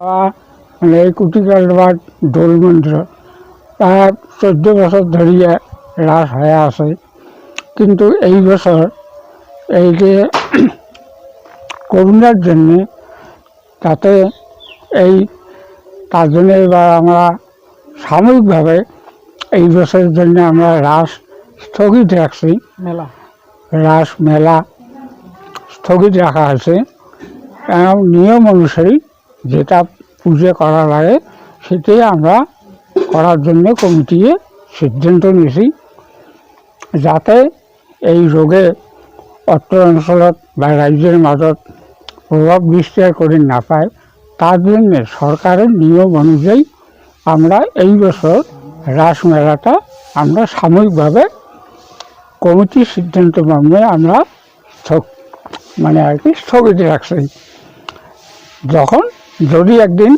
মানে এই কুটিকালবাদ দোল মন্দির প্রায় 14 বছর ধরিয়ে রাস হয়ে আছে, কিন্তু এই বছর এই যে করোনার জন্যে তাতে এই তার জন্য এবার আমরা সাময়িকভাবে এই বছরের জন্য আমরা রাস স্থগিত রাখছি। রাস মেলা স্থগিত রাখা আছে এবং নিয়ম অনুসারী যেটা পুজো করা লাগে সেটাই আমরা করার জন্য কমিটিয়ে সিদ্ধান্ত নিয়েছি, যাতে এই রোগে অত্র অঞ্চলত বা রাজ্যের মাজত প্রভাব বিস্তার করে না পায়। তার জন্য সরকারের নিয়ম অনুযায়ী আমরা এই বছর রাস মেলাটা আমরা সাময়িকভাবে কমিটির সিদ্ধান্ত মামলে আমরা মানে আর কি স্থগিত রাখছি। যখন যদি একদিন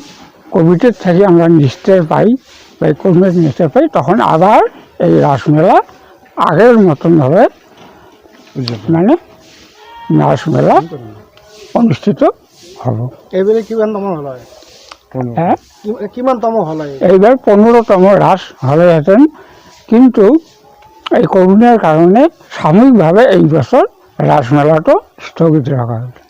কোভিডের থেকে আমরা নিশ্চয় পাই বা কোভিড নিশ্চয় পাই, তখন আবার এই রাসমেলা আগের মতনভাবে মানে রাসমেলা অনুষ্ঠিত হব। এইবারে কিমানতম হল? হ্যাঁ, কিমানতম হল? এইবার 15তম রাস হলেহেঁতেন, কিন্তু এই করোনার কারণে সাময়িকভাবে এই বছর রাসমেলাটা স্থগিত রাখা হয়েছে।